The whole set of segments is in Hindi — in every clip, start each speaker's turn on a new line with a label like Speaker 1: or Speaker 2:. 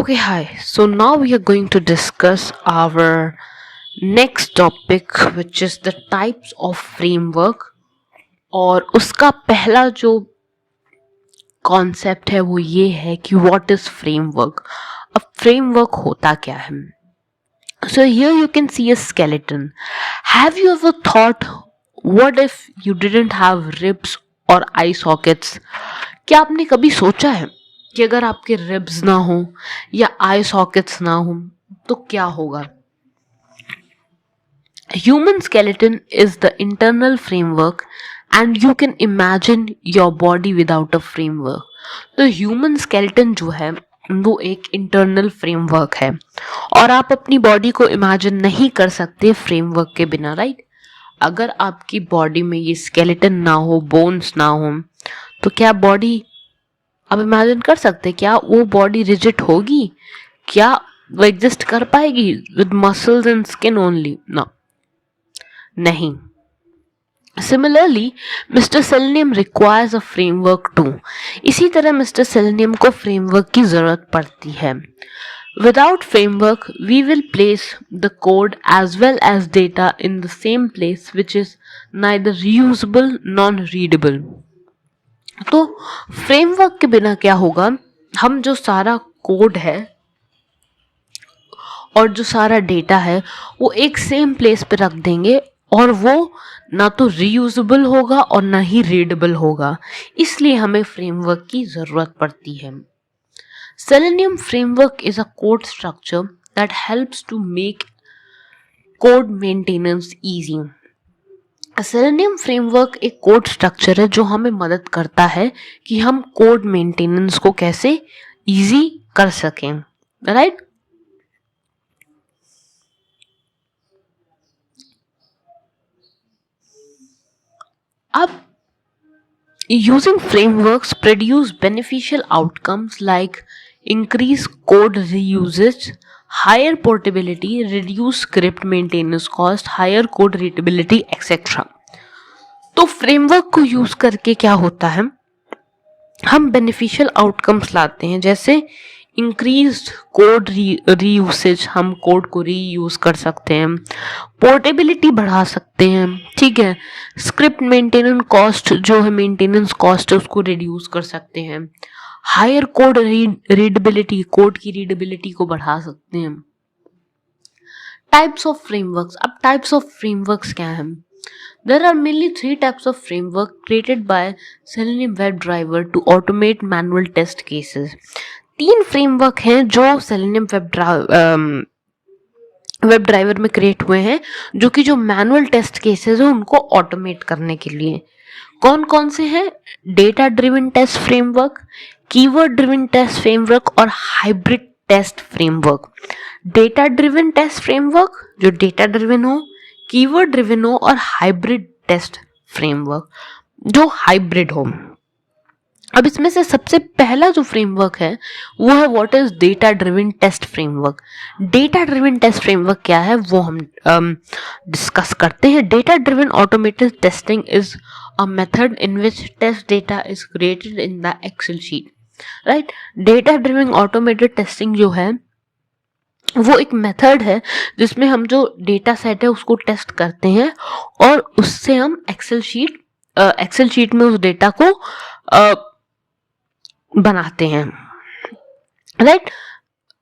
Speaker 1: Okay, hi. So now we are going to discuss our next topic, which is the types of framework. और उसका पहला जो कॉन्सेप्ट है वो ये है कि व्हाट इज फ्रेमवर्क. अब फ्रेमवर्क होता क्या है? So here you can see a skeleton. Have you ever thought, what if you didn't have ribs or eye sockets? क्या आपने कभी सोचा है कि अगर आपके रिब्स ना हो या आई सॉकेट्स ना हो तो क्या होगा? Human skeleton is the internal framework and you can imagine your body without a framework. तो ह्यूमन स्केलेटन जो है वो एक इंटरनल फ्रेमवर्क है और आप अपनी बॉडी को इमेजिन नहीं कर सकते फ्रेमवर्क के बिना, राइट? अगर आपकी बॉडी में ये स्केलेटन ना हो, बोन्स ना हो, तो क्या बॉडी आप इमेजिन कर सकते? क्या वो बॉडी रिजिड होगी? क्या वो एग्जिस्ट कर पाएगी with muscles and skin only? ना, नहीं. Similarly mister selenium requires a framework to. इसी तरह मिस्टर सेलेनियम को फ्रेमवर्क की जरूरत पड़ती है. Without framework, we will place the code as well as data in the same place, which is neither reusable nor readable. तो फ्रेमवर्क के बिना क्या होगा? हम जो सारा कोड है और जो सारा डेटा है वो एक सेम प्लेस पे रख देंगे और वो ना तो रीयूजेबल होगा और ना ही रीडेबल होगा. इसलिए हमें फ्रेमवर्क की ज़रूरत पड़ती है. Selenium framework is a code structure that helps to make code maintenance easy. Selenium framework एक कोड स्ट्रक्चर है जो हमें मदद करता है कि हम कोड मेंटेनेंस को कैसे इजी कर सकें, राइट? अब using frameworks produce beneficial outcomes like increased code reusage, higher portability, reduced script maintenance cost, higher code readability, etc. तो फ्रेमवर्क को यूज करके क्या होता है? हम बेनिफिशियल आउटकम्स लाते हैं, जैसे इंक्रीज्ड कोड रीयूसेज, हम कोड को रीयूज कर सकते हैं, पोर्टेबिलिटी बढ़ा सकते हैं, ठीक है, स्क्रिप्ट मेंटेनेंस कॉस्ट जो है, मेंटेनेंस कॉस्ट है उसको रिड्यूस कर सकते हैं, हायर कोड रीडेबिलिटी, कोड की रीडेबिलिटी को बढ़ा सकते हैं. Types of frameworks. अब टाइप्स ऑफ फ्रेमवर्क्स क्या हैं? There are mainly 3 types of framework created by Selenium WebDriver to automate manual test cases. 3 framework हैं जो Selenium WebDriver में क्रिएट हुए हैं, जो कि जो मैनुअल टेस्ट केसेस है उनको ऑटोमेट करने के लिए. कौन कौन से हैं? Data driven test framework, keyword driven test framework और hybrid test framework. Data driven test framework जो डेटा ड्रिवन हो, कीवर्ड ड्रिवन हो, और हाइब्रिड टेस्ट फ्रेमवर्क जो हाइब्रिड हो. अब इसमें से सबसे पहला जो फ्रेमवर्क है वो है what is data driven test framework. Data driven test framework क्या है वो हम डिस्कस करते हैं. Data driven automated testing is a method in which test data is created in the Excel sheet, right? Data driven automated testing जो है वो एक मेथड है जिसमें हम जो डेटा सेट है उसको टेस्ट करते हैं और उससे हम एक्सेल शीट में उस डेटा को बनाते हैं, राइट?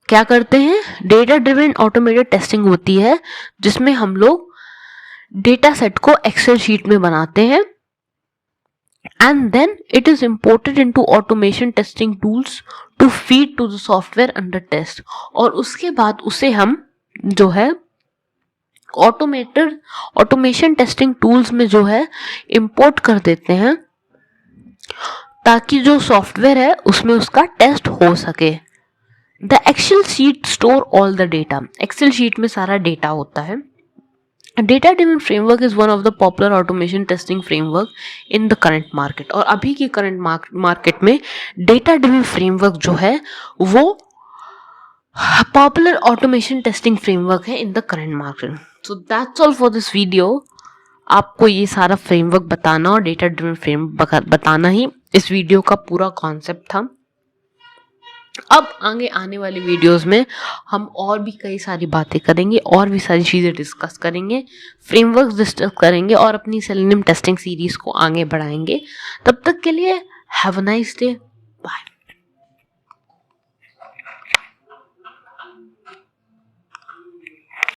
Speaker 1: क्या करते हैं? डेटा ड्रिवन ऑटोमेटेड टेस्टिंग होती है जिसमें हम लोग डेटा सेट को एक्सेल शीट में बनाते हैं and then it is imported into automation testing tools to feed to the software under test. और उसके बाद उसे हम जो है ऑटोमेशन टेस्टिंग टूल्स में जो है इंपोर्ट कर देते हैं ताकि जो सॉफ्टवेयर है उसमें उसका टेस्ट हो सके. The Excel sheet store all the data. Excel sheet में सारा डेटा होता है. Data driven framework is one of the popular automation testing framework in the current market. और अभी की करंट मार्केट में डेटा ड्रिवन फ्रेमवर्क जो है वो पॉपुलर ऑटोमेशन टेस्टिंग फ्रेमवर्क है in the current market. So that's all for this video. आपको ये सारा फ्रेमवर्क बताना और डेटा ड्रिवन फ्रेमवर्क बताना ही इस वीडियो का पूरा कॉन्सेप्ट था. अब आगे आने वाली वीडियोस में हम और भी कई सारी बातें करेंगे और भी सारी चीज़ें डिस्कस करेंगे, फ्रेमवर्क डिस्कस करेंगे और अपनी सेलेनियम टेस्टिंग सीरीज़ को आगे बढ़ाएंगे। तब तक के लिए have a nice day, bye.